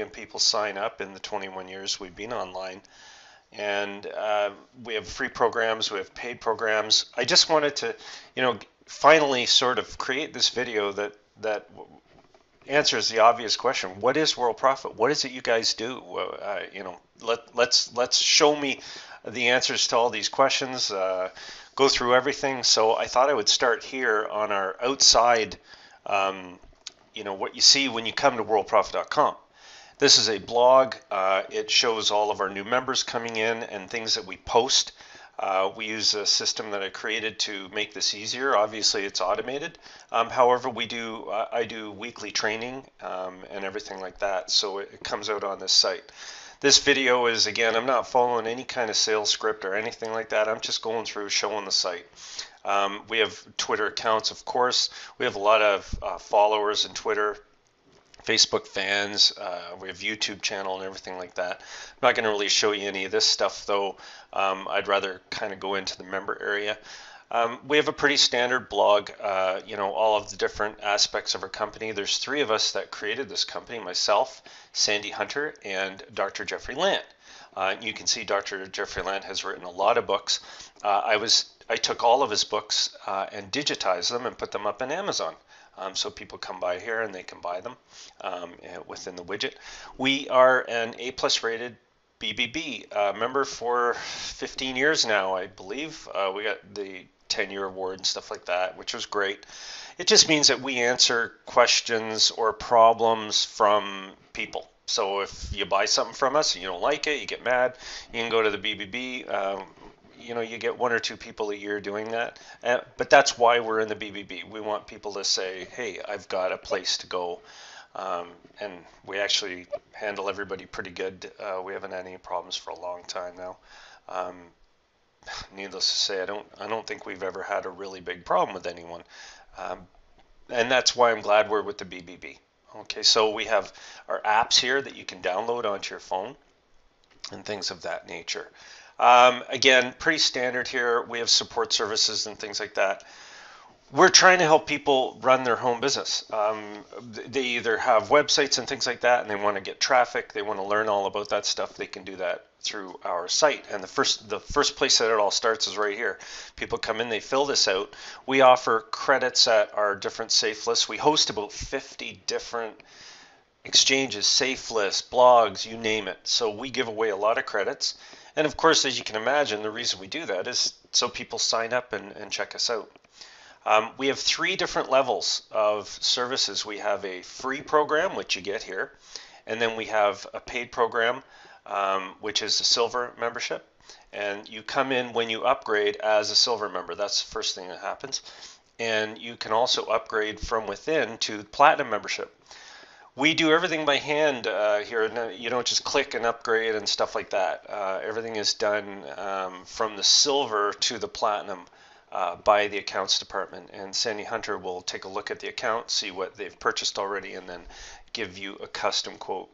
million people sign up in the 21 years we've been online. And we have free programs, we have paid programs. I just wanted to, finally sort of create this video that answers the obvious question: what is World Profit? What is it you guys do? Let's show me the answers to all these questions. Go through everything. So I thought I would start here on our outside. What you see when you come to worldprofit.com. This is a blog. It shows all of our new members coming in and things that we post. We use a system that I created to make this easier. Obviously, it's automated. However, I do weekly training and everything like that, so it comes out on this site. This video is, again, I'm not following any kind of sales script or anything like that. I'm just going through showing the site. We have Twitter accounts, of course. We have a lot of followers in Twitter, Facebook fans. We have YouTube channel and everything like that. I'm not going to really show you any of this stuff, though. I'd rather kind of go into the member area. We have a pretty standard blog, all of the different aspects of our company. There's 3 of us that created this company: myself, Sandy Hunter, and Dr. Jeffrey Land. You can see Dr. Jeffrey Land has written a lot of books. I took all of his books and digitized them and put them up on Amazon. So people come by here and they can buy them within the widget. We are an A+ rated BBB member for 15 years now, I believe. We got the 10-year award and stuff like that, which was great. It just means that we answer questions or problems from people. So if you buy something from us and you don't like it, you get mad, you can go to the BBB. You get 1 or 2 people a year doing that. But that's why we're in the BBB. We want people to say, hey, I've got a place to go. And we actually handle everybody pretty good. We haven't had any problems for a long time now. Needless to say, I don't think we've ever had a really big problem with anyone. And that's why I'm glad we're with the BBB. Okay, so we have our apps here that you can download onto your phone and things of that nature. Again, pretty standard here. We have support services and things like that. We're trying to help people run their home business. They either have websites and things like that, and they want to get traffic. They want to learn all about that stuff. They can do that through our site. And the first place that it all starts is right here. People come in, they fill this out. We offer credits at our different safe lists. We host about 50 different exchanges, safe lists, blogs, you name it. So we give away a lot of credits. And of course, as you can imagine, the reason we do that is so people sign up and check us out. We have 3 different levels of services. We have a free program, which you get here, and then we have a paid program, which is the silver membership. And you come in when you upgrade as a silver member. That's the first thing that happens. And you can also upgrade from within to platinum membership. We do everything by hand here. You don't just click and upgrade and stuff like that. Everything is done from the silver to the platinum by the accounts department. And Sandy Hunter will take a look at the account, see what they've purchased already, and then give you a custom quote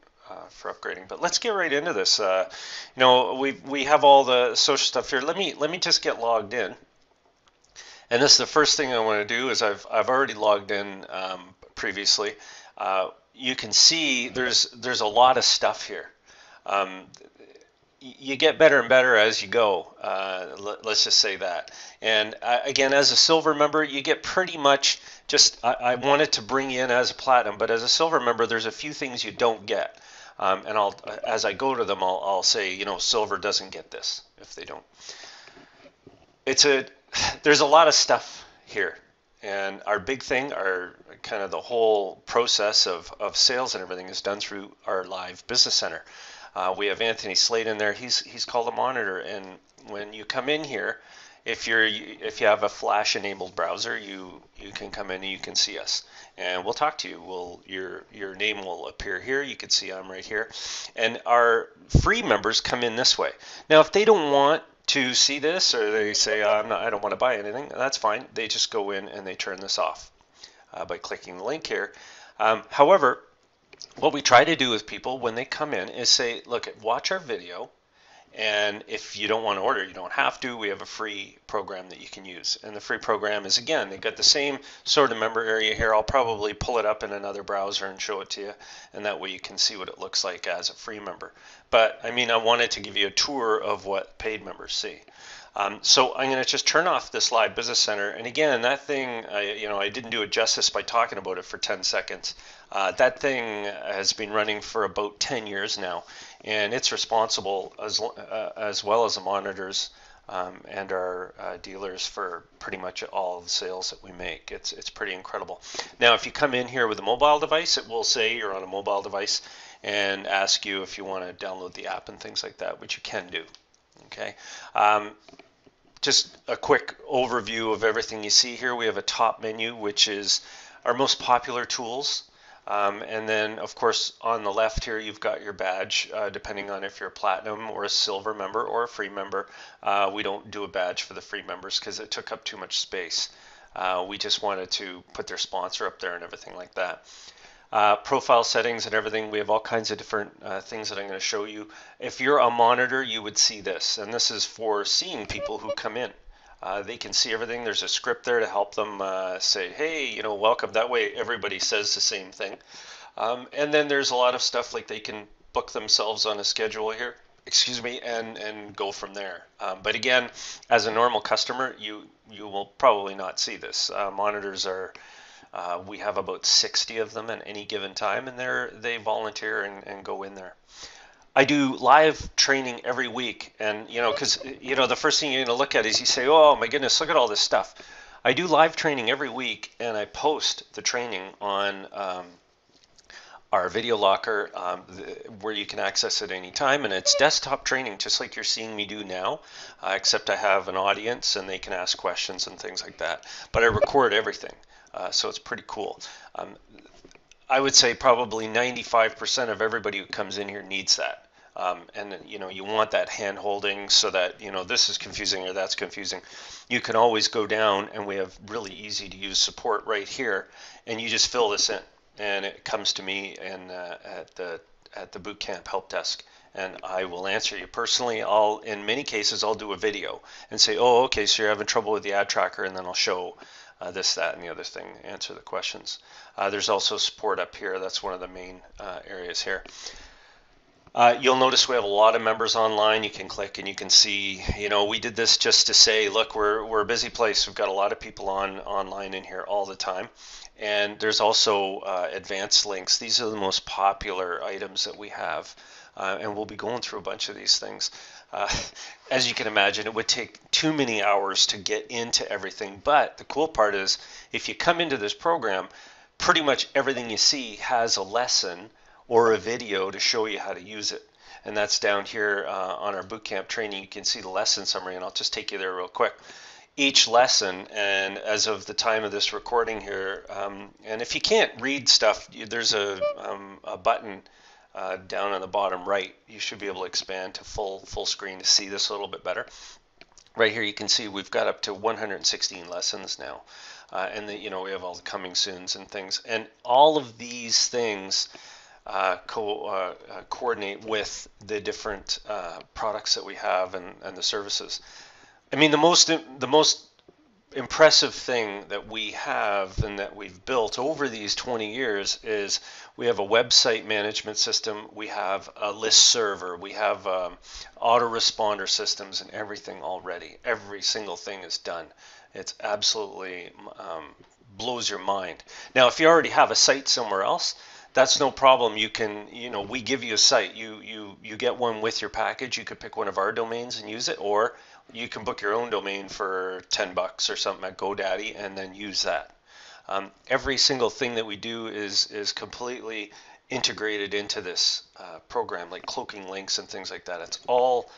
for upgrading. But let's get right into this. We have all the social stuff here. Let me just get logged in. And this is the first thing I want to do is I've already logged in previously. You can see there's a lot of stuff here. You get better and better as you go. Let's just say that. And again, as a silver member, you get pretty much just, I wanted to bring you in as a platinum, but as a silver member, there's a few things you don't get. And as I go to them, I'll say, silver doesn't get this if they don't. There's a lot of stuff here. And our big thing, our kind of the whole process of sales and everything is done through our live business center. We have Anthony Slade in there. He's called a monitor, and when you come in here, if you have a Flash enabled browser, you can come in and you can see us, and we'll talk to you. Your name will appear here. You can see I'm right here, and our free members come in this way. Now, if they don't want to see this, or they say I don't want to buy anything, that's fine. They just go in and they turn this off by clicking the link here. However, what we try to do with people when they come in is say, look, watch our video And if you don't want to order, you don't have to. We have a free program that you can use. And the free program is, again, they've got the same sort of member area here. I'll probably pull it up in another browser and show it to you. And that way you can see what it looks like as a free member. But I mean, I wanted to give you a tour of what paid members see. So I'm going to just turn off this Live Business Center. And again, that thing, I didn't do it justice by talking about it for 10 seconds. That thing has been running for about 10 years now, and it's responsible as well as the monitors and our dealers for pretty much all the sales that we make. It's pretty incredible. Now, if you come in here with a mobile device, it will say you're on a mobile device and ask you if you want to download the app and things like that, which you can do. Okay. Just a quick overview of everything you see here. We have a top menu, which is our most popular tools. And then, of course, on the left here, you've got your badge, depending on if you're a platinum or a silver member or a free member. We don't do a badge for the free members because it took up too much space. We just wanted to put their sponsor up there and everything like that. Profile settings and everything. We have all kinds of different things that I'm going to show you. If you're a monitor, you would see this, and this is for seeing people who come in. They can see everything. There's a script there to help them say, hey, welcome. That way everybody says the same thing. And then there's a lot of stuff like they can book themselves on a schedule here, and go from there. But again, as a normal customer, you will probably not see this. Monitors are we have about 60 of them at any given time, and they volunteer and go in there. I do live training every week, and because the first thing you're going to look at is you say, oh my goodness, look at all this stuff. I do live training every week, and I post the training on our video locker where you can access it anytime, and it's desktop training just like you're seeing me do now, except I have an audience and they can ask questions and things like that. But I record everything. So it's pretty cool. I would say probably 95% of everybody who comes in here needs that. And you want that hand holding so that this is confusing or that's confusing. You can always go down, and we have really easy to use support right here, and you just fill this in, and it comes to me and at the boot camp help desk, and I will answer you personally. In many cases I'll do a video and say, oh, okay, so you're having trouble with the ad tracker, and then I'll show this, that, and the other thing, answer the questions. There's also support up here. That's one of the main areas here. You'll notice we have a lot of members online. You can click and you can see, we did this just to say, look, we're a busy place. We've got a lot of people online in here all the time. And there's also advanced links. These are the most popular items that we have. And we'll be going through a bunch of these things. As you can imagine, it would take too many hours to get into everything. But the cool part is, if you come into this program, pretty much everything you see has a lesson or a video to show you how to use it. And that's down here on our bootcamp training. You can see the lesson summary, and I'll just take you there real quick. Each lesson, and as of the time of this recording here, and if you can't read stuff, there's a button down on the bottom right. You should be able to expand to full screen to see this a little bit better. Right here you can see we've got up to 116 lessons now, and we have all the coming soons and things, and all of these things coordinate with the different products that we have and the services. I mean, the most impressive thing that we have and that we've built over these 20 years is we have a website management system, we have a list server, we have autoresponder systems and everything already. Every single thing is done. It's absolutely blows your mind. Now, if you already have a site somewhere else, that's no problem. You can, we give you a site. You get one with your package. You could pick one of our domains and use it, or you can book your own domain for $10 or something at GoDaddy and then use that. Every single thing that we do is completely integrated into this program, like cloaking links and things like that. It's all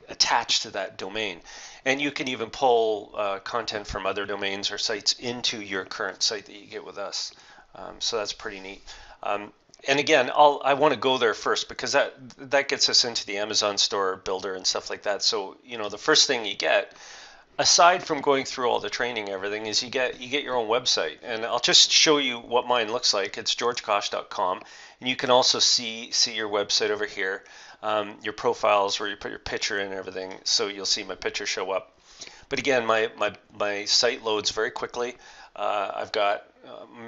attached to that domain. And you can even pull content from other domains or sites into your current site that you get with us. So that's pretty neat. And again, I want to go there first because that gets us into the Amazon store builder and stuff like that. So, the first thing you get, aside from going through all the training, everything is you get your own website, and I'll just show you what mine looks like. It's georgekosh.com, and you can also see your website over here, your profiles where you put your picture in and everything. So you'll see my picture show up. But again, my site loads very quickly. I've got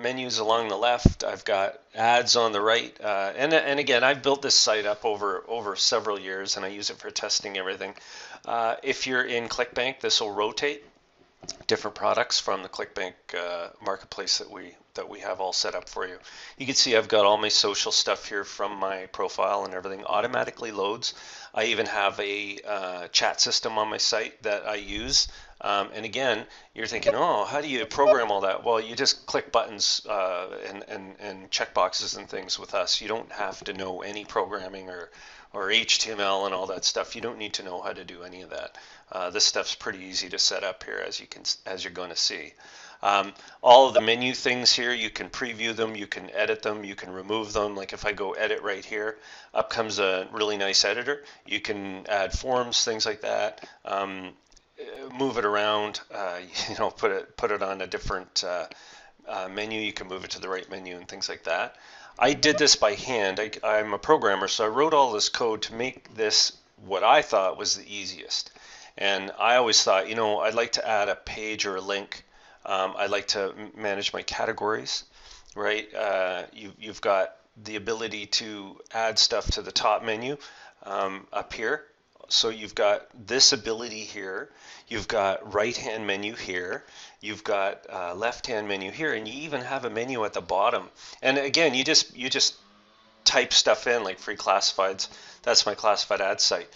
menus along the left. I've got ads on the right. And again, I've built this site up over several years, and I use it for testing everything. If you're in ClickBank, this will rotate different products from the ClickBank marketplace that we have all set up for you. You can see I've got all my social stuff here from my profile, and everything automatically loads. I even have a chat system on my site that I use. And again, you're thinking, oh, how do you program all that? Well, you just click buttons and check boxes and things with us. You don't have to know any programming or HTML and all that stuff. You don't need to know how to do any of that. This stuff's pretty easy to set up here, as you're going to see. All of the menu things here, you can preview them, you can edit them, you can remove them. Like if I go edit right here, up comes a really nice editor. You can add forms, things like that. Move it around, put it on a different menu. You can move it to the right menu and things like that. I did this by hand. I'm a programmer, so I wrote all this code to make this what I thought was the easiest. And I always thought, I'd like to add a page or a link. I'd like to manage my categories, right? You've got the ability to add stuff to the top menu up here. So you've got this ability here, you've got right-hand menu here, you've got left-hand menu here, and you even have a menu at the bottom. And again, you just type stuff in, like free classifieds. That's my classified ad site.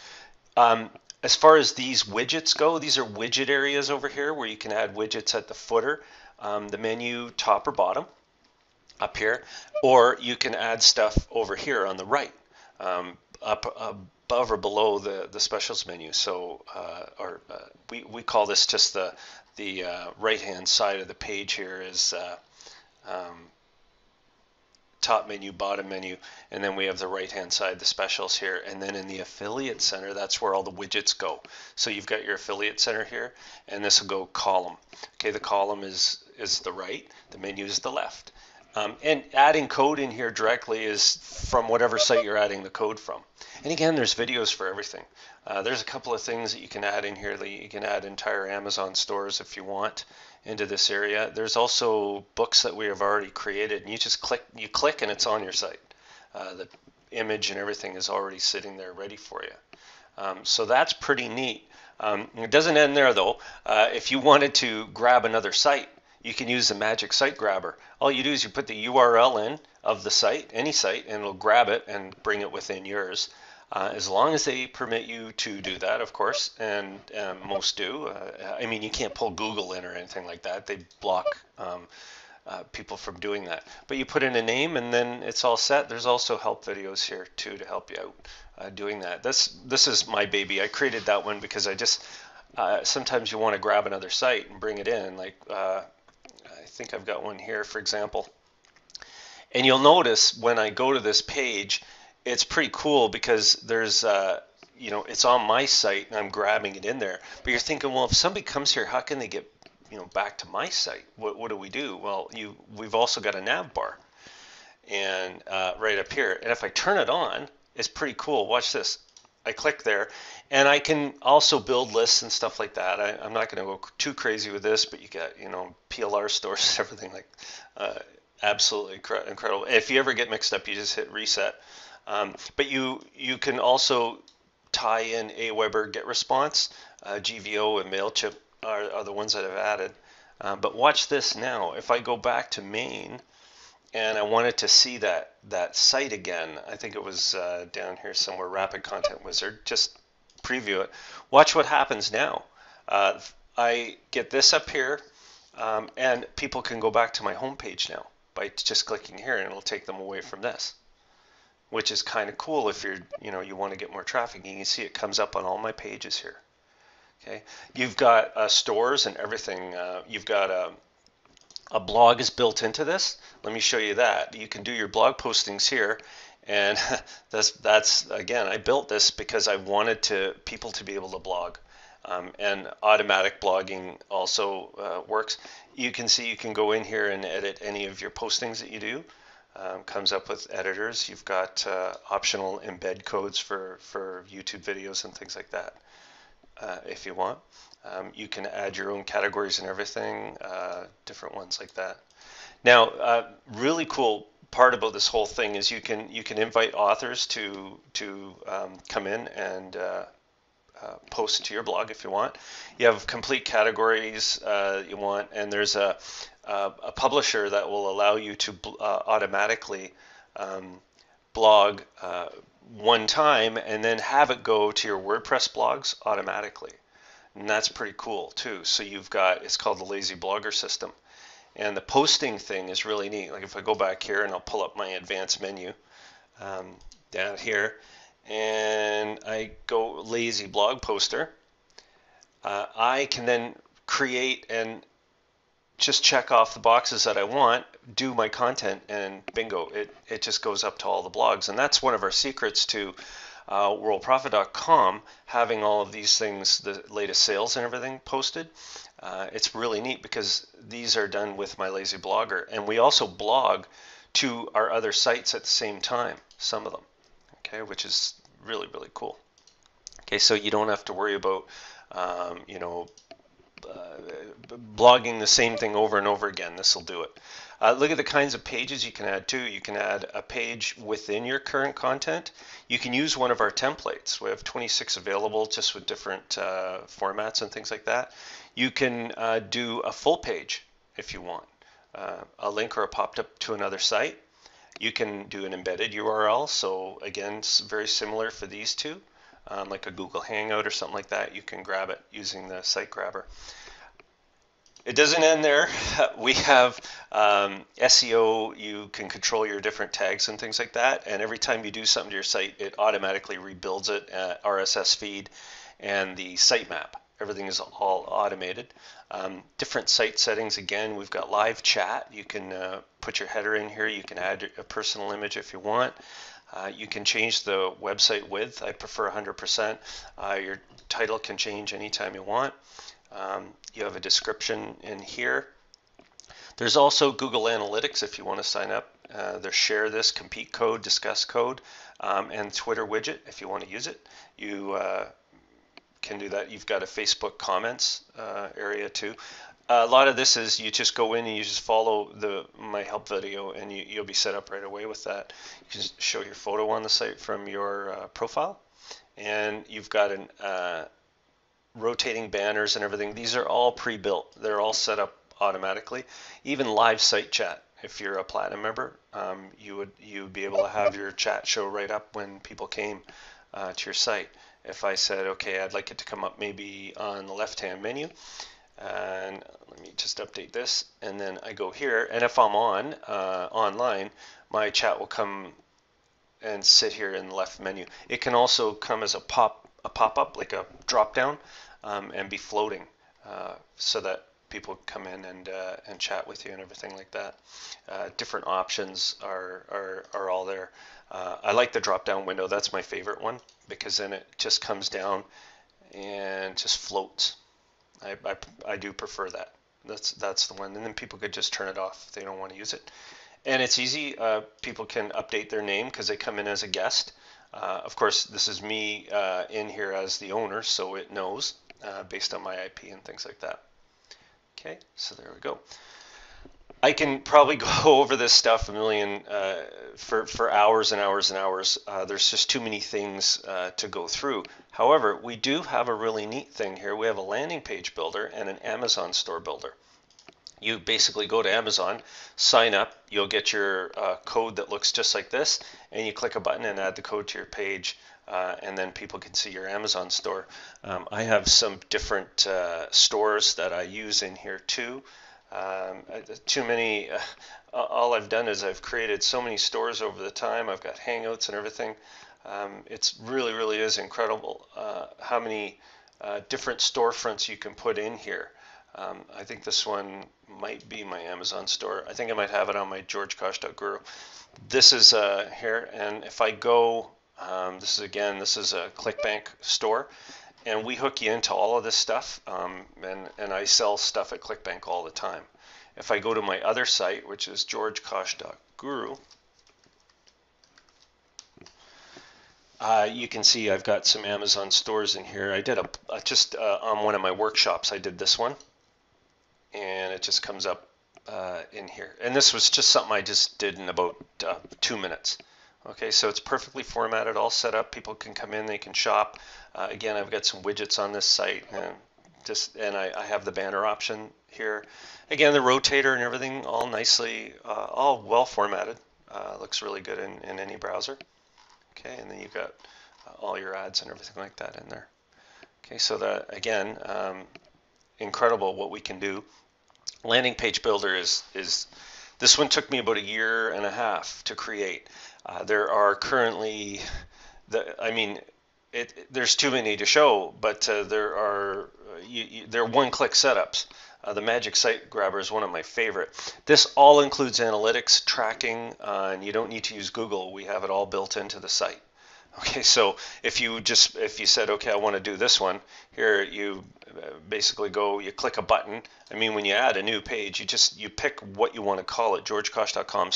As far as these widgets go, these are widget areas over here where you can add widgets at the footer, the menu, top or bottom, up here, or you can add stuff over here on the right, above or below the specials menu. So we call this just the right hand side of the page here is top menu, bottom menu, and then we have the right hand side, the specials here, and then in the affiliate center, that's where all the widgets go. So you've got your affiliate center here, and this will go column. Okay, the column is the right, the menu is the left. And adding code in here directly is from whatever site you're adding the code from. And again, there's videos for everything. There's a couple of things that you can add in here. You can add entire Amazon stores if you want into this area. There's also books that we have already created, and you just click and it's on your site. The image and everything is already sitting there ready for you. So that's pretty neat. It doesn't end there though. If you wanted to grab another site, you can use the magic site grabber. All you do is you put the URL in of the site, any site, and it'll grab it and bring it within yours. As long as they permit you to do that, of course, and most do. I mean, you can't pull Google in or anything like that. They block people from doing that. But you put in a name and then it's all set. There's also help videos here too to help you out doing that. This is my baby. I created that one because I just sometimes you want to grab another site and bring it in. Like I think I've got one here, for example. And you'll notice when I go to this page, it's pretty cool because there's, it's on my site and I'm grabbing it in there. But you're thinking, well, if somebody comes here, how can they get, back to my site? What do we do? Well, we've also got a nav bar, and right up here. And if I turn it on, it's pretty cool. Watch this. I click there, and I can also build lists and stuff like that. I'm not going to go too crazy with this, but you got, PLR stores, everything like absolutely incredible. If you ever get mixed up, you just hit reset. But you can also tie in Aweber GetResponse, GVO, and MailChimp are the ones that I've added. But watch this now. If I go back to main and I wanted to see that site again, I think it was down here somewhere, Rapid Content Wizard, just preview it. Watch what happens now. I get this up here, and people can go back to my home page now by just clicking here, and it'll take them away from this, which is kind of cool if you want to get more traffic. You can see it comes up on all my pages here. Okay, you've got stores and everything. You've got a blog is built into this. Let me show you that. You can do your blog postings here, and that's again, I built this because I wanted people to be able to blog. and automatic blogging also works. You can see you can go in here and edit any of your postings that you do. Comes up with editors. You've got optional embed codes for YouTube videos and things like that if you want. You can add your own categories and everything, different ones like that. Now, really cool part about this whole thing is you can invite authors to come in and post to your blog if you want. You have complete categories you want, and there's a publisher that will allow you to automatically blog one time and then have it go to your WordPress blogs automatically. And that's pretty cool too. So you've got, it's called the Lazy Blogger system. And the posting thing is really neat. Like if I go back here and I'll pull up my advanced menu down here, and I go lazy blog poster, I can then create and just check off the boxes that I want, do my content, and bingo, it just goes up to all the blogs. And that's one of our secrets to Worldprofit.com, having all of these things, the latest sales and everything posted. It's really neat because these are done with my lazy blogger, and we also blog to our other sites at the same time, some of them, okay, which is really, really cool. Okay, so you don't have to worry about blogging the same thing over and over again. This will do it. Look at the kinds of pages you can add too. You can add a page within your current content. You can use one of our templates. We have 26 available just with different formats and things like that. You can do a full page if you want, a link or a popped up to another site. You can do an embedded URL. So again, it's very similar for these two, like a Google Hangout or something like that. You can grab it using the site grabber. It doesn't end there. We have SEO. You can control your different tags and things like that. And every time you do something to your site, it automatically rebuilds it, RSS feed, and the sitemap. Everything is all automated. Different site settings. Again, we've got live chat. You can put your header in here. You can add a personal image if you want. You can change the website width. I prefer 100%. Your title can change anytime you want. You have a description in here. There's also Google Analytics if you want to sign up. There's share this, compete code, discuss code, and Twitter widget if you want to use it. You can do that. You've got a Facebook comments area too. A lot of this is you just go in and you just follow my help video, and you'll be set up right away with that. You can just show your photo on the site from your profile, and you've got an rotating banners and everything. These are all pre-built. They're all set up automatically. Even live site chat. If you're a platinum member, you would be able to have your chat show right up when people came to your site. If I said, okay, I'd like it to come up maybe on the left-hand menu, and let me just update this, and then I go here, and if I'm online, my chat will come and sit here in the left menu. It can also come as a pop-up, like a drop-down, and be floating, so that people come in and chat with you and everything like that. Different options are all there. I like the drop-down window. That's my favorite one, because then it just comes down and just floats. I do prefer that. That's the one. And then people could just turn it off if they don't want to use it. And it's easy. People can update their name because they come in as a guest. Of course, this is me in here as the owner, so it knows based on my IP and things like that. Okay, so there we go. I can probably go over this stuff a million for hours and hours and hours. There's just too many things to go through. However, we do have a really neat thing here. We have a landing page builder and an Amazon store builder. You basically go to Amazon, sign up, you'll get your code that looks just like this, and you click a button and add the code to your page, and then people can see your Amazon store. I have some different stores that I use in here too. Too many. All I've done is I've created so many stores over the time. I've got Hangouts and everything. It's really is incredible how many different storefronts you can put in here. I think this one might be my Amazon store. I think I might have it on my georgekosh.guru. This is here, and if I go, this is a ClickBank store, and we hook you into all of this stuff, and I sell stuff at ClickBank all the time. If I go to my other site, which is georgekosh.guru, you can see I've got some Amazon stores in here. I did just on one of my workshops, I did this one, and it just comes up in here. And this was just something I just did in about 2 minutes. Okay, so it's perfectly formatted, all set up. People can come in, they can shop. Again, I've got some widgets on this site, and I have the banner option here. Again, the rotator and everything, all nicely, all well formatted. Looks really good in any browser. Okay, and then you've got all your ads and everything like that in there. Okay, so that again, incredible what we can do. Landing page builder is this one took me about 1.5 years to create. There are currently, there's too many to show, but there are they're one-click setups. The Magic Site Grabber is one of my favorite. This all includes analytics, tracking, and you don't need to use Google. We have it all built into the site. Okay, so if you said, okay, I want to do this one, here you basically go, you click a button. I mean, when you add a new page, you pick what you want to call it, georgekosh.com/,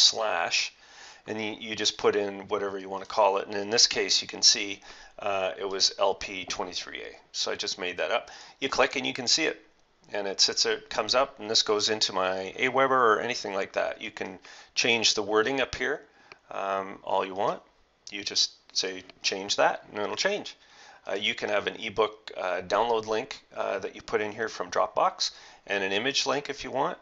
and you just put in whatever you want to call it. And in this case, you can see it was LP23A. So I just made that up. You click and you can see it. And it sits there, it comes up, and this goes into my Aweber or anything like that. You can change the wording up here all you want. You just say change that, and it'll change. You can have an ebook download link that you put in here from Dropbox, and an image link if you want.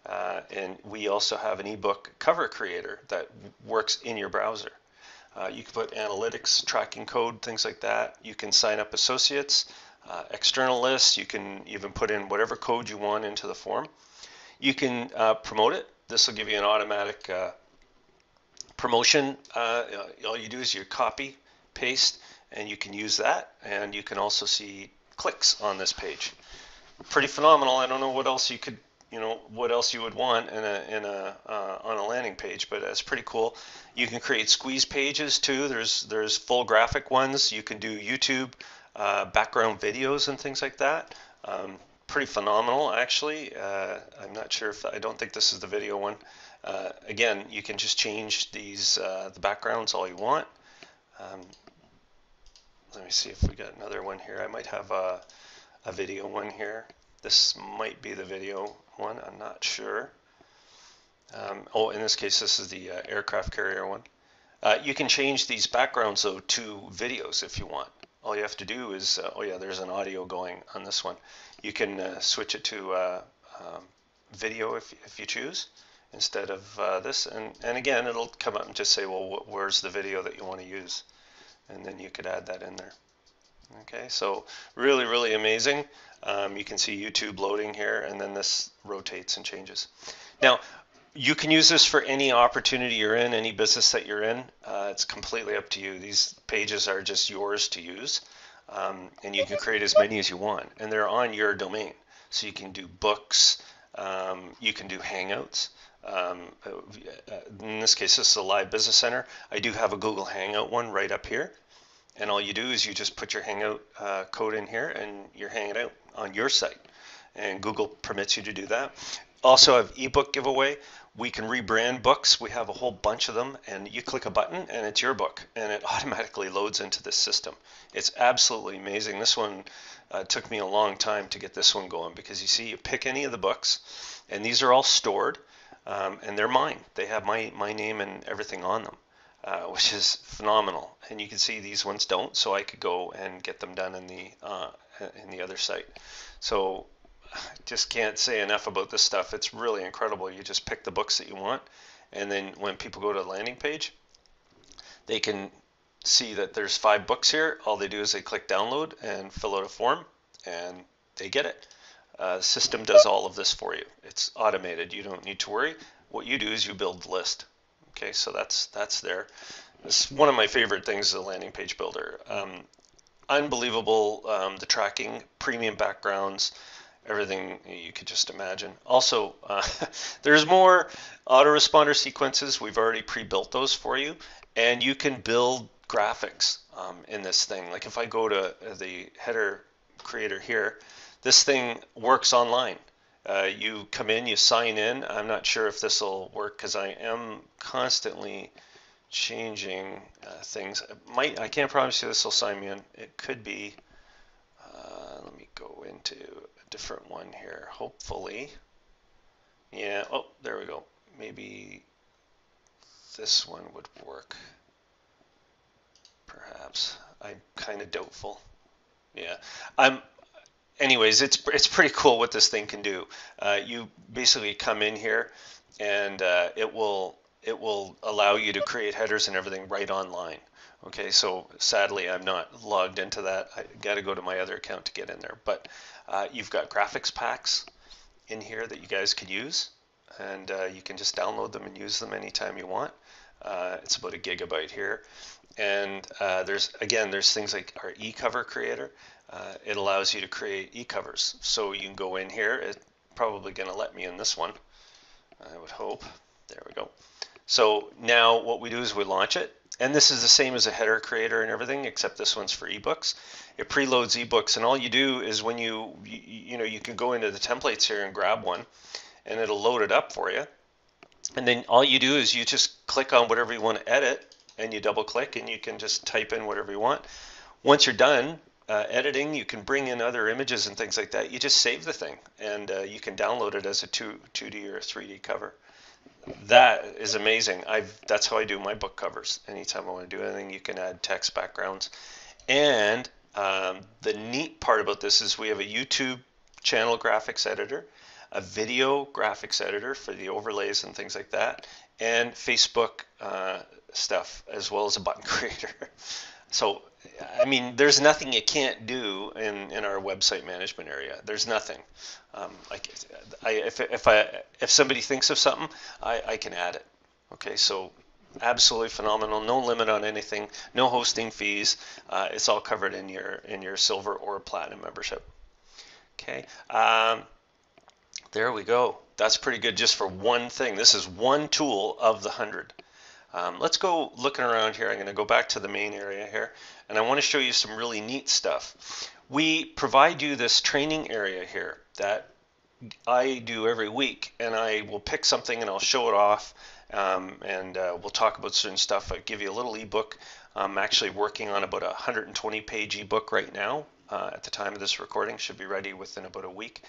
And we also have an ebook cover creator that works in your browser. You can put analytics, tracking code, things like that. You can sign up associates. External lists, you can even put in whatever code you want into the form. You can promote it. This will give you an automatic promotion. All you do is you copy, paste, and you can use that. And you can also see clicks on this page. Pretty phenomenal. I don't know what else you could, what else you would want on a landing page, but it's pretty cool. You can create squeeze pages too. There's full graphic ones. You can do YouTube. Background videos and things like that. Pretty phenomenal, actually. I'm not sure I don't think this is the video one. Again, you can just change these the backgrounds all you want. Let me see if we got another one here. I might have a video one here. This might be the video one. I'm not sure. In this case, this is the aircraft carrier one. You can change these backgrounds though to videos if you want. All you have to do is, there's an audio going on this one. You can switch it to video if you choose instead of this. And again, it'll come up and just say, well, where's the video that you want to use? And then you could add that in there. Okay, so really, really amazing. You can see YouTube loading here, and then this rotates and changes. Now, you can use this for any opportunity you're in, any business that you're in. It's completely up to you. These pages are just yours to use, and you can create as many as you want, and they're on your domain. So you can do books, you can do Hangouts. In this case, this is a live business center. I do have a Google Hangout one right up here, and all you do is you just put your Hangout code in here, and you're hanging out on your site, and Google permits you to do that. Also have ebook giveaway. We can rebrand books. We have a whole bunch of them, and you click a button and it's your book, and it automatically loads into this system. It's absolutely amazing. This one took me a long time to get this one going, because you see, you pick any of the books, and these are all stored, and they're mine. They have my name and everything on them, which is phenomenal. And you can see these ones don't, so I could go and get them done in the other site. So just can't say enough about this stuff. It's really incredible. You just pick the books that you want, and then when people go to the landing page, they can see that there's 5 books here. All they do is they click download and fill out a form, and they get it. The system does all of this for you. It's automated. You don't need to worry. What you do is you build the list. Okay, so that's there. It's one of my favorite things, the landing page builder. Unbelievable, the tracking, premium backgrounds, everything you could just imagine. Also, there's more autoresponder sequences. We've already pre-built those for you, and you can build graphics in this thing. Like if I go to the header creator here. This thing works online. You come in, you sign in. I'm not sure if this will work because I am constantly changing things. I can't promise you this will sign me in. It could be. Let me go into a different one here. Hopefully. Yeah. Oh, there we go. Maybe this one would work. Perhaps. I'm kind of doubtful. Yeah. Anyways, it's pretty cool what this thing can do. You basically come in here, and it will allow you to create headers and everything right online. Okay, so sadly I'm not logged into that. I got to go to my other account to get in there. But you've got graphics packs in here that you guys could use, and you can just download them and use them anytime you want. It's about 1 gigabyte here, and there's things like our e-cover creator. It allows you to create e-covers. So you can go in here. It's probably going to let me in this one, I would hope. There we go. So now what we do is we launch it. And this is the same as a header creator and everything, except this one's for ebooks. It preloads ebooks, and all you do is when you can go into the templates here and grab one, and it'll load it up for you. And then all you do is you just click on whatever you want to edit, and you double click, and you can just type in whatever you want. Once you're done editing, you can bring in other images and things like that. You just save the thing, and you can download it as a 2D or a 3D cover. That is amazing. That's how I do my book covers. Anytime I want to do anything, you can add text backgrounds. And the neat part about this is we have a YouTube channel graphics editor, a video graphics editor for the overlays and things like that, and Facebook stuff, as well as a button creator. So, I mean, there's nothing you can't do in our website management area. There's nothing. If somebody thinks of something, I can add it. Okay, so absolutely phenomenal. No limit on anything. No hosting fees. It's all covered in your silver or platinum membership. Okay, there we go. That's pretty good just for one thing. This is one tool of the 100. Let's go looking around here. I'm going to go back to the main area here, and I want to show you some really neat stuff. We provide you this training area here that I do every week, and I will pick something and I'll show it off, and we'll talk about certain stuff. I'll give you a little ebook. I'm actually working on about a 120-page ebook right now. At the time of this recording, should be ready within about a week.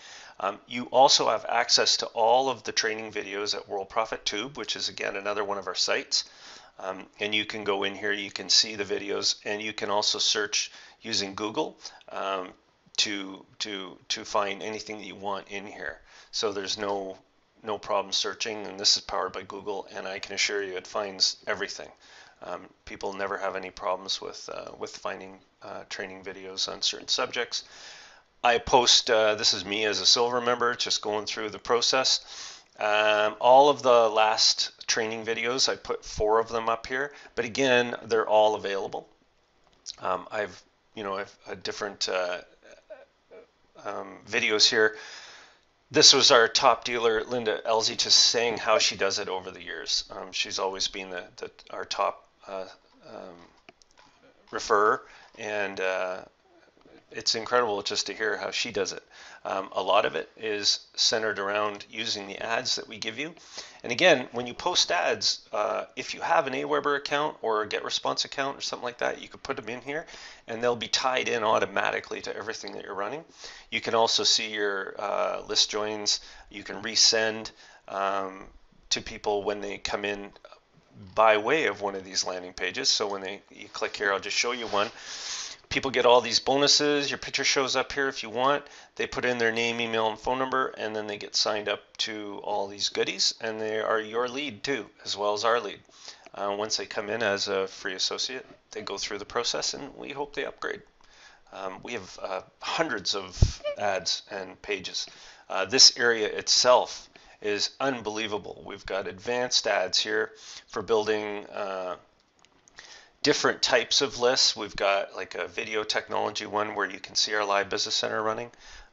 You also have access to all of the training videos at Worldprofit Tube, which is again another one of our sites. And you can go in here, you can see the videos, and you can also search using Google to find anything that you want in here. So there's no problem searching, and this is powered by Google, and I can assure you it finds everything. People never have any problems with finding training videos on certain subjects. I post, this is me as a silver member, just going through the process. All of the last training videos, I put 4 of them up here, but again, they're all available. I've different videos here. This was our top dealer, Linda Elsie, just saying how she does it over the years. She's always been our top referrer, and it's incredible just to hear how she does it. A lot of it is centered around using the ads that we give you. And again, when you post ads, if you have an Aweber account or a GetResponse account or something like that, you could put them in here and they'll be tied in automatically to everything that you're running. You can also see your list joins. You can resend to people when they come in by way of one of these landing pages. So when you click here, I'll just show you one. People get all these bonuses. Your picture shows up here if you want. They put in their name, email, and phone number, and then they get signed up to all these goodies, and they are your lead too, as well as our lead. Once they come in as a free associate, they go through the process, and we hope they upgrade. We have hundreds of ads and pages. This area itself is unbelievable. We've got advanced ads here for building different types of lists. We've got like a video technology one where you can see our live business center running,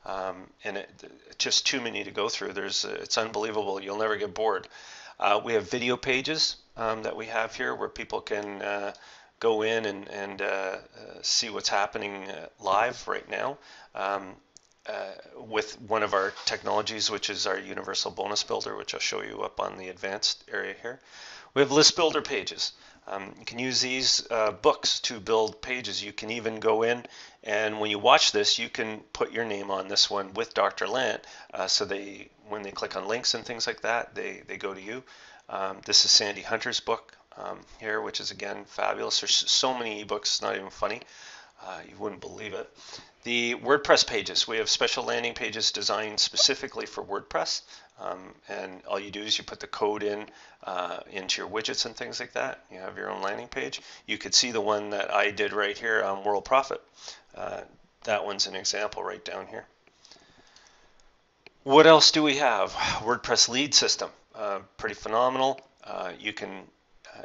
and just too many to go through. It's unbelievable. You'll never get bored. We have video pages that we have here where people can go in and see what's happening live right now with one of our technologies, which is our universal bonus builder, which I'll show you up on the advanced area here. We have list builder pages. You can use these books to build pages. You can even go in, and when you watch this, you can put your name on this one with Dr. Lant, so when they click on links and things like that, they go to you. This is Sandy Hunter's book here, which is again fabulous. There's so many ebooks, it's not even funny. You wouldn't believe it. The WordPress pages, we have special landing pages designed specifically for WordPress, and all you do is you put the code in into your widgets and things like that. You have your own landing page. You could see the one that I did right here on Worldprofit. That one's an example right down here. What else do we have? WordPress lead system, pretty phenomenal. You can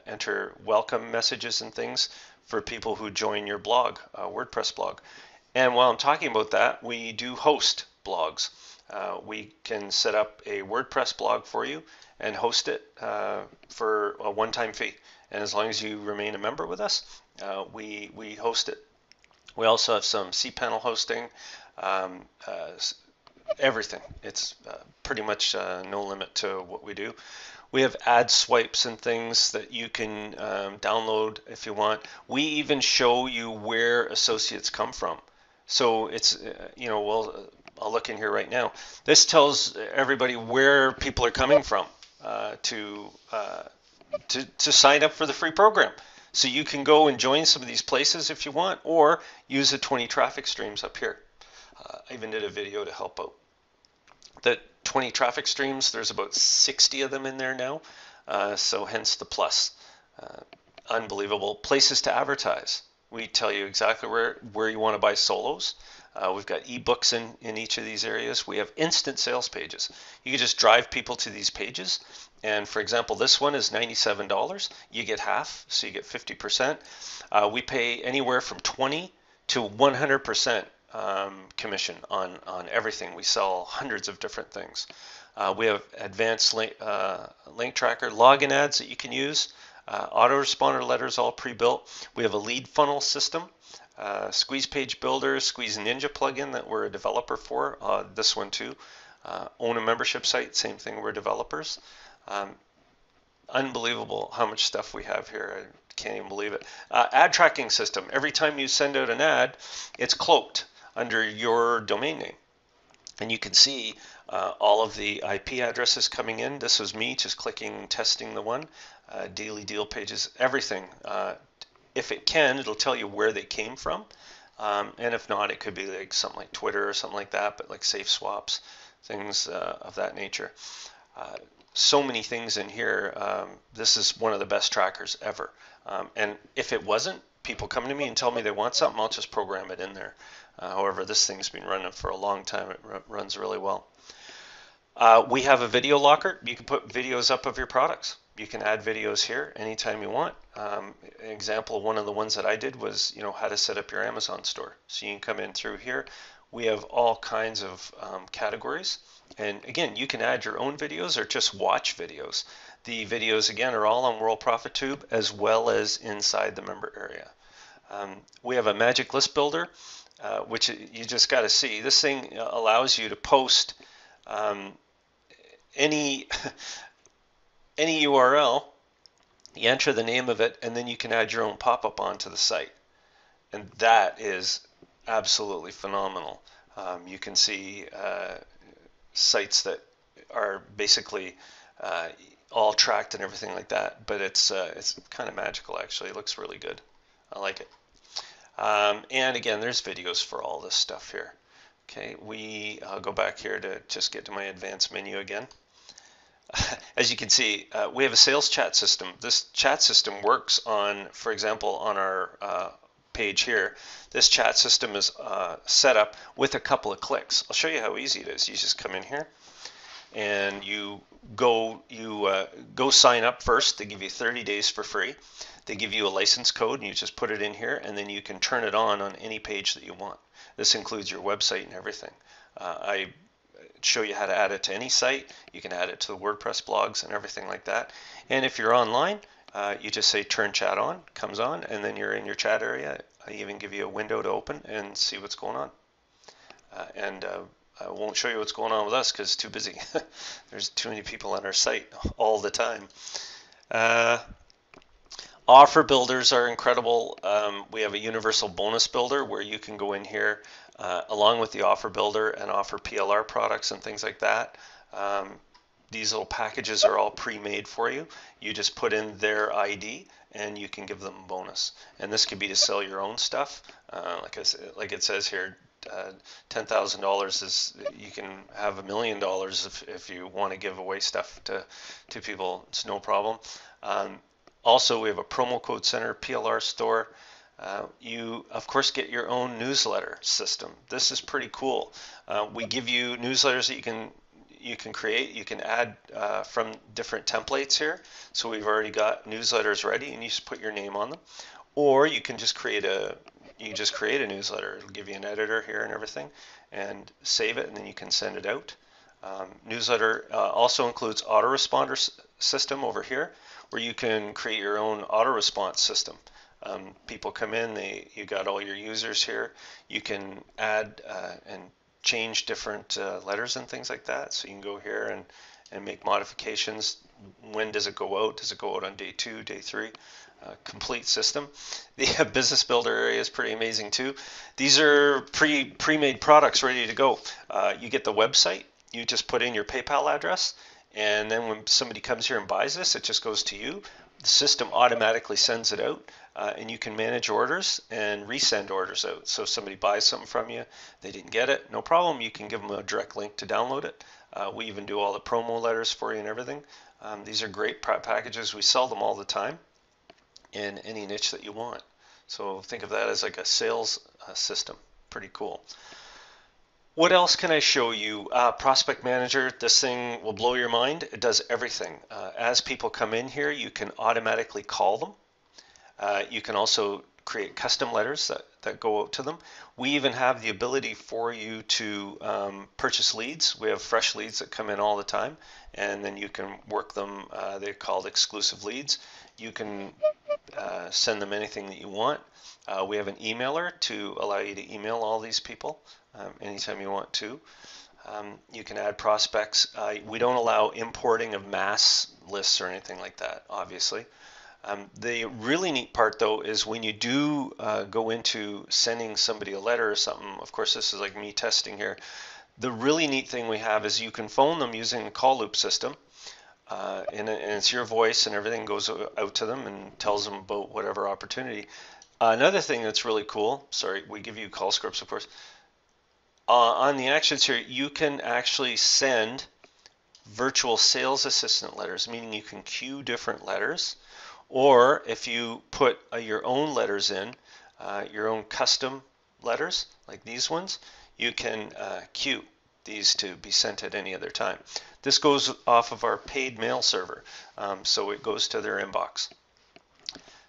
enter welcome messages and things for people who join your blog, WordPress blog. And while I'm talking about that, we do host blogs. We can set up a WordPress blog for you and host it for a one-time fee. And as long as you remain a member with us, we host it. We also have some cPanel hosting, everything. It's pretty much no limit to what we do. We have ad swipes and things that you can download if you want. We even show you where associates come from. So it's, I'll look in here right now. This tells everybody where people are coming from to sign up for the free program. So you can go and join some of these places if you want, or use the 20 traffic streams up here. I even did a video to help out. The 20 traffic streams, there's about 60 of them in there now, so hence the plus. Unbelievable. Places to advertise. We tell you exactly where you want to buy solos. We've got ebooks in each of these areas. We have instant sales pages. You can just drive people to these pages. And for example, this one is $97. You get half, so you get 50%. We pay anywhere from 20 to 100% commission on everything. We sell hundreds of different things. We have advanced link tracker, login ads that you can use, autoresponder letters all pre-built. We have a lead funnel system, Squeeze Page Builder, Squeeze Ninja plugin that we're a developer for, this one too. Own a membership site, same thing, we're developers. Unbelievable how much stuff we have here. I can't even believe it. Ad tracking system. Every time you send out an ad, it's cloaked under your domain name. And you can see all of the IP addresses coming in. This was me just clicking testing the one. Daily deal pages, everything. If it can, it'll tell you where they came from. And if not, it could be like something like Twitter or something like that, but like safe swaps, things of that nature. So many things in here. This is one of the best trackers ever. And if it wasn't, people come to me and tell me they want something, I'll just program it in there. However, this thing's been running for a long time. It runs really well. We have a video locker. You can put videos up of your products. You can add videos here anytime you want. An example of one of the ones that I did was, how to set up your Amazon store. So you can come in through here. We have all kinds of categories. And again, you can add your own videos or just watch videos. The videos, again, are all on Worldprofit Tube as well as inside the member area. We have a magic list builder, which you just got to see. This thing allows you to post any URL. You enter the name of it, and then you can add your own pop-up onto the site. And that is absolutely phenomenal. You can see sites that are basically all tracked and everything like that, but it's kind of magical actually. It looks really good. I like it. And again, there's videos for all this stuff here. Okay, I'll go back here to just get to my advanced menu again. As you can see, we have a sales chat system. This chat system works on, for example, on our page here. This chat system is set up with a couple of clicks. I'll show you how easy it is. You just come in here and you go sign up first. They give you 30 days for free. They give you a license code and you just put it in here, and then you can turn it on any page that you want. This includes your website and everything. I show you how to add it to any site. You can add it to the WordPress blogs and everything like that. And if you're online, You just say turn chat on, comes on, and then you're in your chat area. I even give you a window to open and see what's going on. And I won't show you what's going on with us because it's too busy. There's too many people on our site all the time. Offer builders are incredible. We have a universal bonus builder where you can go in here along with the offer builder and offer PLR products and things like that. These little packages are all pre-made for you. You just put in their ID and you can give them a bonus. And this could be to sell your own stuff. Like it says here, $10,000 is, you can have $1 million if you want to give away stuff to people. It's no problem. Also, we have a promo code center, PLR store. You, of course, get your own newsletter system. This is pretty cool. We give you newsletters that you can create. You can add from different templates here. So we've already got newsletters ready, and you just put your name on them. Or you can just create a newsletter. It'll give you an editor here and everything, and save it, and then you can send it out. Newsletter also includes autoresponder system over here, where you can create your own auto-response system. People come in, you got all your users here. You can add and change different letters and things like that. So you can go here and make modifications. When does it go out? Does it go out on day 2, day 3? Complete system. The business builder area is pretty amazing too. These are pre-made products ready to go. You get the website. You just put in your PayPal address. And then when somebody comes here and buys this, it just goes to you. The system automatically sends it out, and you can manage orders and resend orders out. So if somebody buys something from you, they didn't get it, no problem. You can give them a direct link to download it. We even do all the promo letters for you and everything. These are great packages. We sell them all the time in any niche that you want. So think of that as like a sales system. Pretty cool. What else can I show you? Prospect Manager, this thing will blow your mind. It does everything. As people come in here, you can automatically call them. You can also create custom letters that go out to them. We even have the ability for you to purchase leads. We have fresh leads that come in all the time, and then you can work them. They're called exclusive leads. You can send them anything that you want. We have an emailer to allow you to email all these people anytime you want to. You can add prospects. We don't allow importing of mass lists or anything like that, obviously. The really neat part, though, is when you do go into sending somebody a letter or something. Of course, this is like me testing here. The really neat thing we have is you can phone them using a call loop system. And it's your voice, and everything goes out to them and tells them about whatever opportunity. Another thing that's really cool, sorry, we give you call scripts, of course. On the actions here, you can actually send virtual sales assistant letters, meaning you can queue different letters. Or if you put your own letters in, your own custom letters, like these ones, you can queue these to be sent at any other time. This goes off of our paid mail server, so it goes to their inbox.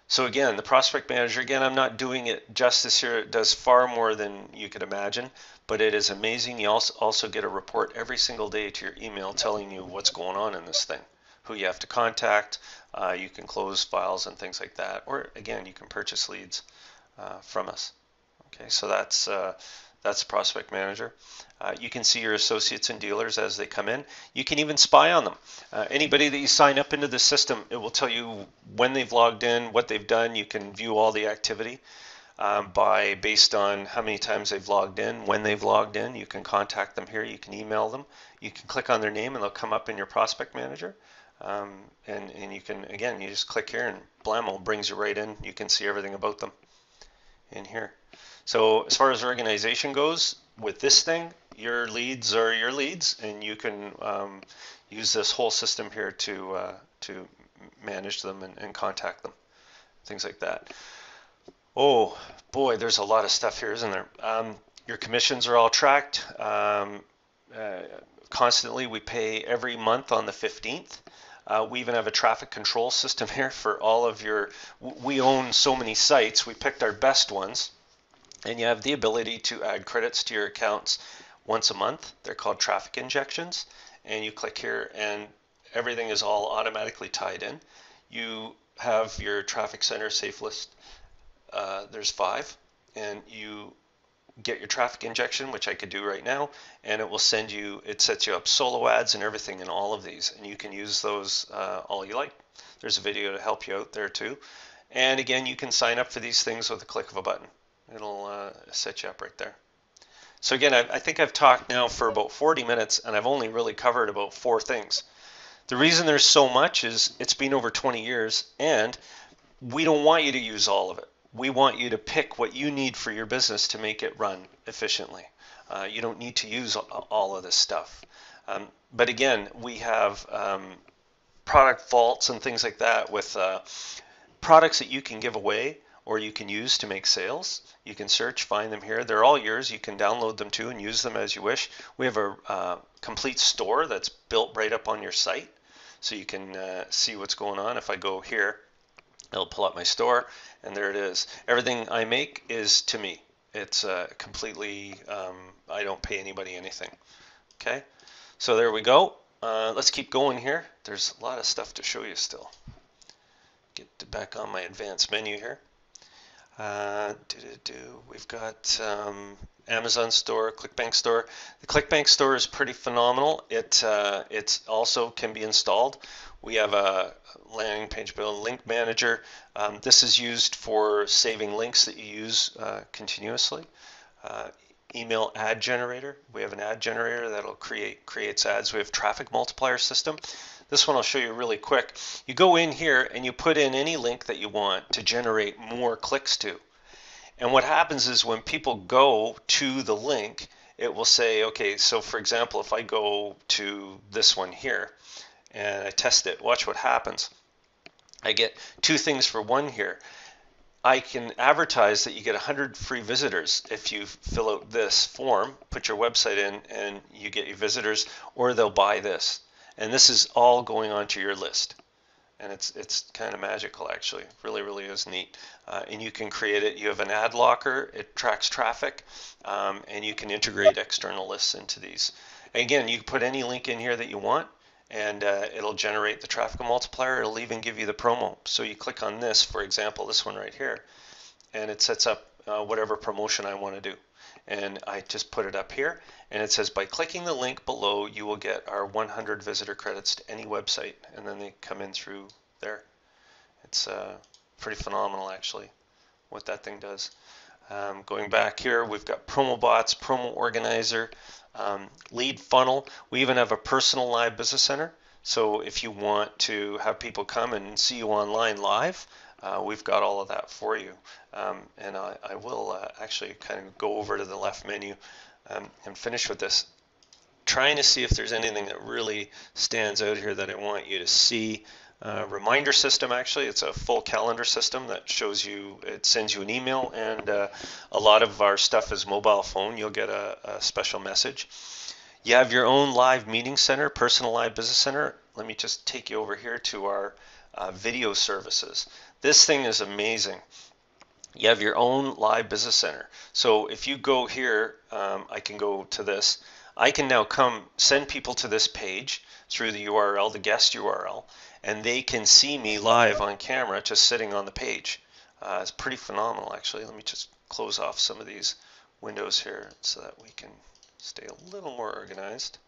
So again, the Prospect Manager, again, I'm not doing it justice here. It does far more than you could imagine, but it is amazing. You also get a report every single day to your email telling you what's going on in this thing, who you have to contact. You can close files and things like that. Or again, you can purchase leads from us. Okay, so that's Prospect Manager. You can see your associates and dealers as they come in. You can even spy on them. Anybody that you sign up into the system, it will tell you when they've logged in, what they've done. You can view all the activity based on how many times they've logged in, when they've logged in. You can contact them here. You can email them. You can click on their name and they'll come up in your Prospect Manager. And you can, again, you just click here and blammo, brings you right in. You can see everything about them in here. So as far as organization goes, with this thing, your leads are your leads, and you can use this whole system here to manage them and contact them, things like that. Oh boy, there's a lot of stuff here, isn't there? Your commissions are all tracked constantly. We pay every month on the 15th. We even have a traffic control system here for all of your, we own so many sites, we picked our best ones, and you have the ability to add credits to your accounts once a month. They're called traffic injections, and you click here and everything is all automatically tied in. You have your traffic center safe list. There's 5, and you get your traffic injection, which I could do right now, and it will send you, it sets you up solo ads and everything in all of these, and you can use those all you like. There's a video to help you out there too. And again, you can sign up for these things with a click of a button. It'll set you up right there. So again, I think I've talked now for about 40 minutes, and I've only really covered about 4 things. The reason there's so much is it's been over 20 years, and we don't want you to use all of it. We want you to pick what you need for your business to make it run efficiently. You don't need to use all of this stuff. But again, we have product vaults and things like that with products that you can give away or you can use to make sales. You can search, find them here. They're all yours. You can download them too and use them as you wish. We have a complete store that's built right up on your site, so you can see what's going on. If I go here, it'll pull up my store, and there it is. Everything I make is to me. It's completely, I don't pay anybody anything. Okay, so there we go. Let's keep going here. There's a lot of stuff to show you still. Get back on my advanced menu here. We've got Amazon store, ClickBank store. The ClickBank store is pretty phenomenal. It's also can be installed. We have a landing page build link manager. This is used for saving links that you use continuously. Email ad generator. We have an ad generator that'll creates ads. We have traffic multiplier system. This one I'll show you really quick. You go in here and you put in any link that you want to generate more clicks to. And what happens is when people go to the link, it will say, okay, so for example, if I go to this one here and I test it, watch what happens. I get 2 things for 1 here. I can advertise that you get 100 free visitors if you fill out this form, put your website in, and you get your visitors, or they'll buy this. And this is all going onto your list. And it's kind of magical, actually. Really is neat. And you can create it. You have an ad locker. It tracks traffic. And you can integrate external lists into these. And again, you can put any link in here that you want, and it'll generate the traffic multiplier. It'll even give you the promo. So you click on this, for example, this one right here, and it sets up whatever promotion I want to do. And I just put it up here, and it says by clicking the link below you will get our 100 visitor credits to any website, and then they come in through there. It's pretty phenomenal actually what that thing does. Going back here, we've got promo bots, promo organizer, lead funnel. We even have a personal live business center, so if you want to have people come and see you online live, we've got all of that for you. And I will actually kind of go over to the left menu and finish with this, trying to see if there's anything that really stands out here that I want you to see. Reminder system, actually, it's a full calendar system that shows you, it sends you an email, and a lot of our stuff is mobile phone. You'll get a special message. You have your own live meeting center, personal live business center. Let me just take you over here to our video services. This thing is amazing. You have your own live business center. So if you go here, I can go to this. I can now come send people to this page through the URL, the guest URL, and they can see me live on camera just sitting on the page. It's pretty phenomenal, actually. Let me just close off some of these windows here so that we can stay a little more organized.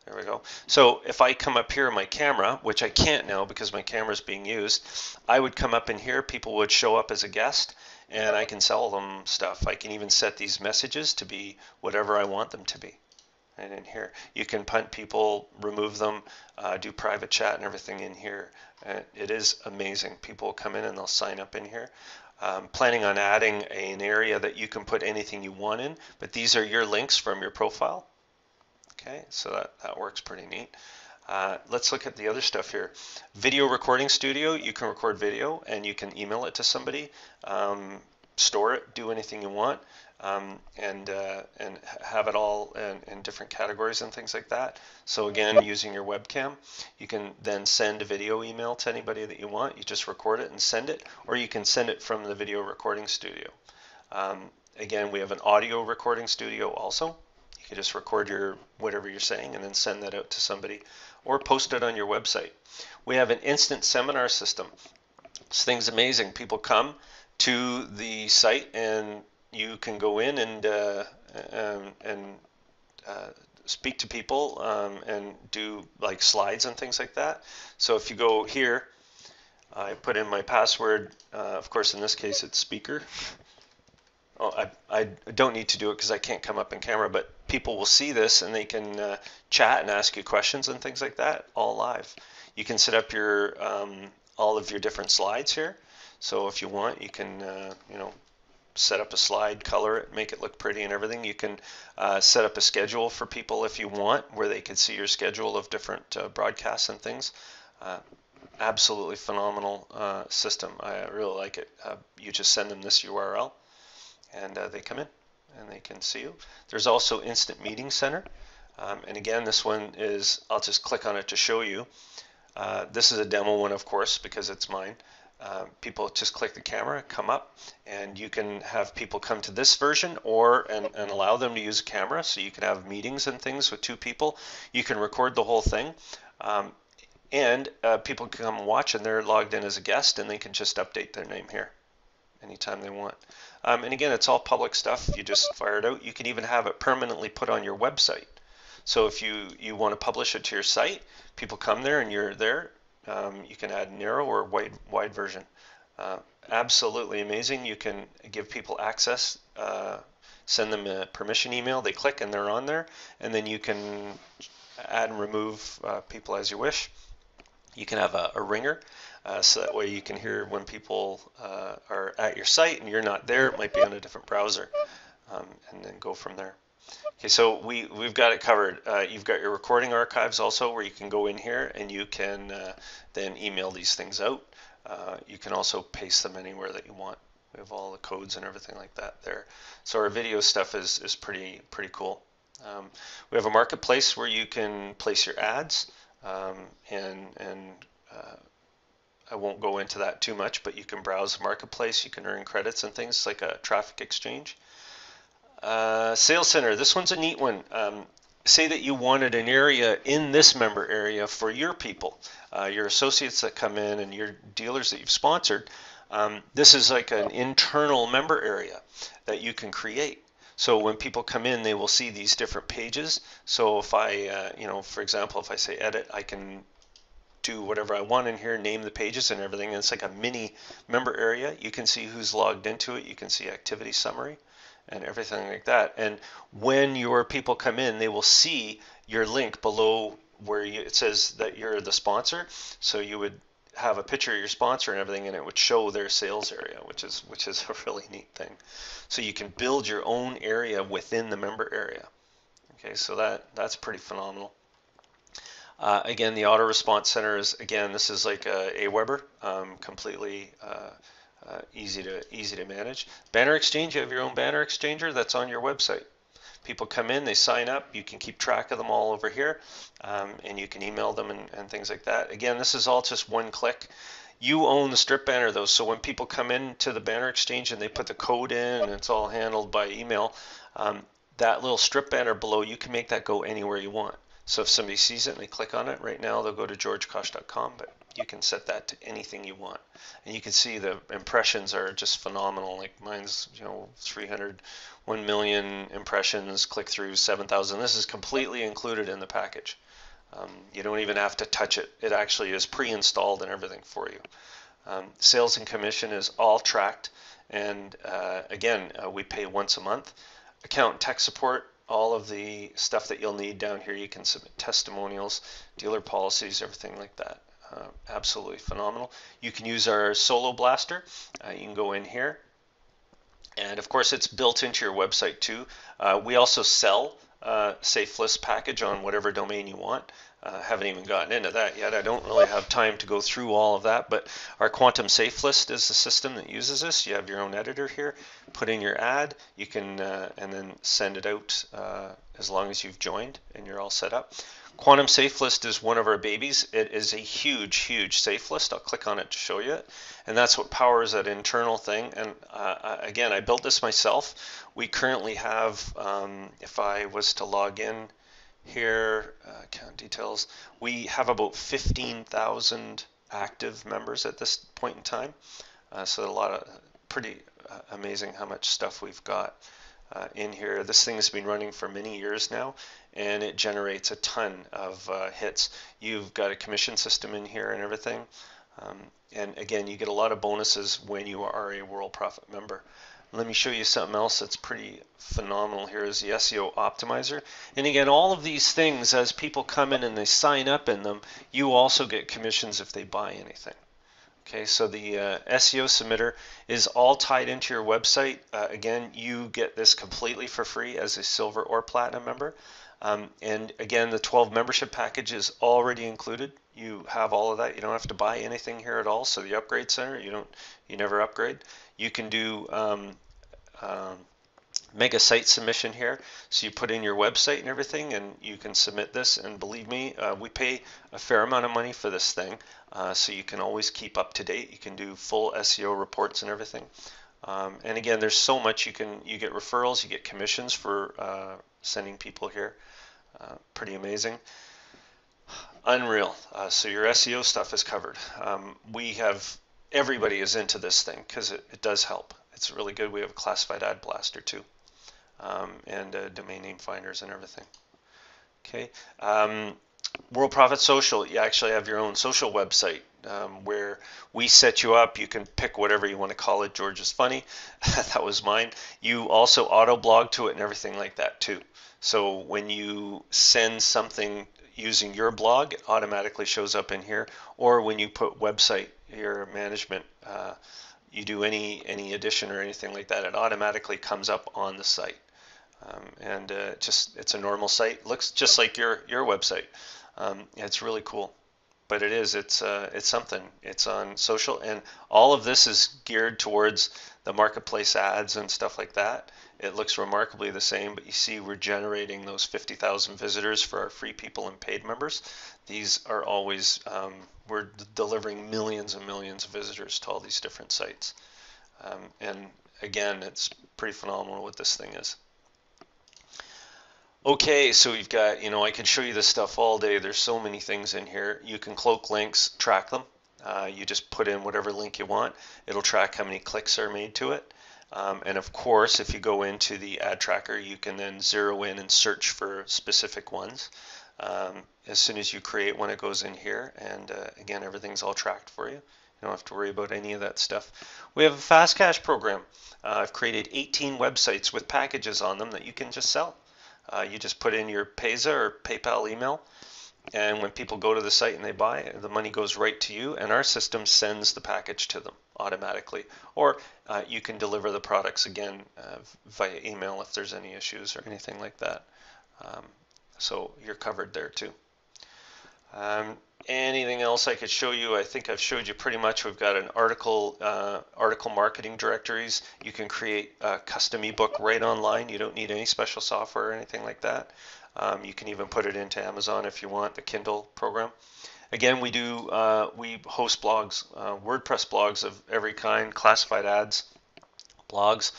There we go. So if I come up here on my camera, which I can't now because my camera is being used, I would come up in here, people would show up as a guest, and I can sell them stuff. I can even set these messages to be whatever I want them to be. And in here, you can punt people, remove them, do private chat and everything in here. It is amazing. People will come in and they'll sign up in here. Planning on adding an area that you can put anything you want in, but these are your links from your profile. Okay, so that works pretty neat. Let's look at the other stuff here. Video recording studio, you can record video and you can email it to somebody, store it, do anything you want, and have it all in different categories and things like that. So again, using your webcam, you can then send a video email to anybody that you want. You just record it and send it, or you can send it from the video recording studio. Again, we have an audio recording studio also. You can just record whatever you're saying and then send that out to somebody, or post it on your website. We have an instant seminar system. This thing's amazing. People come to the site and you can go in and speak to people and do like slides and things like that. So if you go here, I put in my password. Of course, in this case, it's speaker. Oh, I don't need to do it because I can't come up in camera, but people will see this and they can chat and ask you questions and things like that all live. You can set up your all of your different slides here. So if you want, you can set up a slide, color it, make it look pretty and everything. You can set up a schedule for people if you want, where they can see your schedule of different broadcasts and things. Absolutely phenomenal system. I really like it. You just send them this URL and they come in and they can see you. There's also Instant Meeting Center. And again, this one is, I'll just click on it to show you. This is a demo one, of course, because it's mine. People just click the camera, come up, and you can have people come to this version and allow them to use a camera, so you can have meetings and things with two people. You can record the whole thing, and people can come and watch, and they're logged in as a guest, and they can just update their name here anytime they want. And again, it's all public stuff. You just fire it out. You can even have it permanently put on your website. So if you want to publish it to your site, people come there and you're there. You can add narrow or wide version. Absolutely amazing. You can give people access, send them a permission email. They click and they're on there, and then you can add and remove people as you wish. You can have a ringer, so that way you can hear when people are at your site and you're not there. It might be on a different browser, and then go from there. Okay, so we've got it covered. You've got your recording archives also, where you can go in here and you can then email these things out. You can also paste them anywhere that you want. We have all the codes and everything like that there. So our video stuff is pretty cool. We have a marketplace where you can place your ads, and I won't go into that too much, but you can browse the marketplace. You can earn credits and things like a traffic exchange. Sales Center, this one's a neat one. Say that you wanted an area in this member area for your people, your associates that come in and your dealers that you've sponsored. This is like an internal member area that you can create. So when people come in, they will see these different pages. So if I, for example, if I say edit, I can do whatever I want in here, name the pages and everything. And it's like a mini member area. You can see who's logged into it. You can see activity summary and everything like that. And when your people come in, they will see your link below where it says that you're the sponsor. So you would have a picture of your sponsor and everything, and it would show their sales area, which is a really neat thing. So you can build your own area within the member area. Okay, so that's pretty phenomenal. Again, the auto response center is, again, this is like a Aweber, completely easy to manage. Banner exchange, you have your own banner exchanger that's on your website. People come in, they sign up, you can keep track of them all over here, and you can email them and things like that. Again, this is all just one click. You own the strip banner though, so when people come into the banner exchange and they put the code in and it's all handled by email, that little strip banner below, you can make that go anywhere you want. So if somebody sees it and they click on it, right now they'll go to georgekosh.com, but you can set that to anything you want. And you can see the impressions are just phenomenal. Like mine's, 1 million impressions, click through 7,000. This is completely included in the package. You don't even have to touch it. It actually is pre-installed and everything for you. Sales and commission is all tracked. And again, we pay once a month. Account and tech support, all of the stuff that you'll need down here. You can submit testimonials, dealer policies, everything like that. Absolutely phenomenal. You can use our Solo Blaster. You can go in here, and of course it's built into your website too. We also sell Safe List package on whatever domain you want. Haven't even gotten into that yet. I don't really have time to go through all of that, but our Quantum Safe List is the system that uses this. You have your own editor here, put in your ad, you can and then send it out as long as you've joined and you're all set up. Quantum Safe List is one of our babies. It is a huge safe list. I'll click on it to show you it, and that's what powers that internal thing. And again, I built this myself. We currently have, if I was to log in here, account details, we have about 15,000 active members at this point in time. So a lot of pretty amazing how much stuff we've got in here. This thing has been running for many years now, and it generates a ton of hits. You've got a commission system in here and everything. And again, you get a lot of bonuses when you are a Worldprofit member. Let me show you something else that's pretty phenomenal here is the SEO optimizer. And again, all of these things, as people come in and they sign up in them, you also get commissions if they buy anything. Okay, so the SEO submitter is all tied into your website. Again, you get this completely for free as a silver or platinum member. And again, the 12 membership package is already included. You have all of that. You don't have to buy anything here at all. So the upgrade center, you never upgrade. You can do mega site submission here. So you put in your website and everything, and you can submit this. And believe me, we pay a fair amount of money for this thing, so you can always keep up to date. You can do full SEO reports and everything. And again, there's so much you get referrals, you get commissions for sending people here. Pretty amazing. Unreal. So your SEO stuff is covered. Everybody is into this thing because it does help. It's really good. We have a classified ad blaster too, and domain name finders and everything. Okay. Worldprofit Social, you actually have your own social website where we set you up. You can pick whatever you want to call it. George is funny. That was mine. You also auto blog to it and everything like that too. So when you send something using your blog, it automatically shows up in here. Or when you put website, your management, you do any addition or anything like that, it automatically comes up on the site. It's a normal site. Looks just like your website. It's really cool. But it's something. It's on social, and all of this is geared towards the marketplace ads and stuff like that. It looks remarkably the same, but you see we're generating those 50,000 visitors for our free people and paid members. These are always, we're delivering millions and millions of visitors to all these different sites. And again, it's pretty phenomenal what this thing is. Okay, so we've got, I can show you this stuff all day. There's so many things in here. You can cloak links, track them. You just put in whatever link you want. It'll track how many clicks are made to it. And of course, if you go into the ad tracker, you can then zero in and search for specific ones. As soon as you create one, it goes in here. And again, everything's all tracked for you. You don't have to worry about any of that stuff. We have a fast cash program. I've created 18 websites with packages on them that you can just sell. You just put in your Payza or PayPal email, and when people go to the site and they buy, the money goes right to you, and our system sends the package to them automatically. Or you can deliver the products again via email if there's any issues or anything like that. So you're covered there too. Anything else I could show you? I think I've showed you pretty much. We've got an article marketing directories. You can create a custom ebook right online. You don't need any special software or anything like that. You can even put it into Amazon if you want, the Kindle program. Again, we host blogs, WordPress blogs of every kind, classified ads blogs.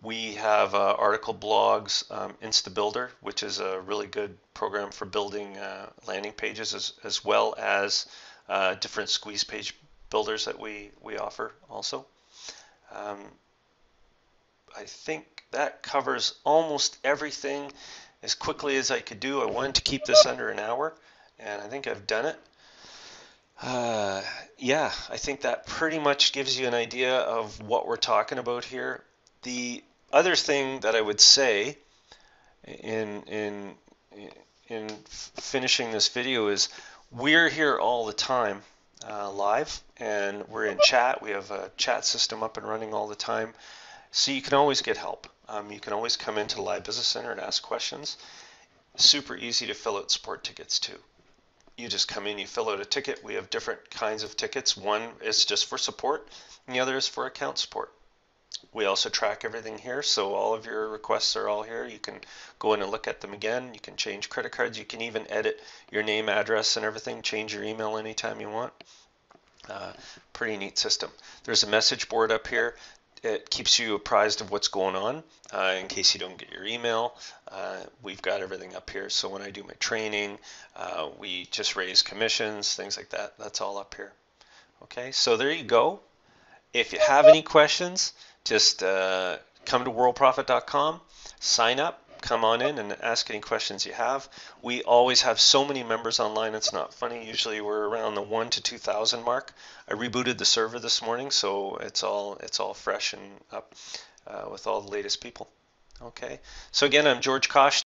We have article blogs, InstaBuilder, which is a really good program for building landing pages, as well as different squeeze page builders that we offer also. I think that covers almost everything as quickly as I could do. I wanted to keep this under an hour, and I think I've done it. Yeah, I think that pretty much gives you an idea of what we're talking about here. The other thing that I would say in finishing this video is we're here all the time live, and we're in chat. We have a chat system up and running all the time, so you can always get help. You can always come into the Live Business Center and ask questions. Super easy to fill out support tickets too. You just come in, you fill out a ticket. We have different kinds of tickets. One is just for support, and the other is for account support. We also track everything here, so all of your requests are all here. You can go in and look at them again. You can change credit cards. You can even edit your name, address, and everything. Change your email anytime you want. Pretty neat system. There's a message board up here. It keeps you apprised of what's going on in case you don't get your email. We've got everything up here. So when I do my training, we just raise commissions, things like that. That's all up here. Okay, so there you go. If you have any questions, just come to worldprofit.com, sign up, come on in and ask any questions you have. We always have so many members online, it's not funny. Usually we're around the 1 to 2,000 mark. I rebooted the server this morning, so it's all fresh and up with all the latest people. Okay, so again, I'm George Kosh.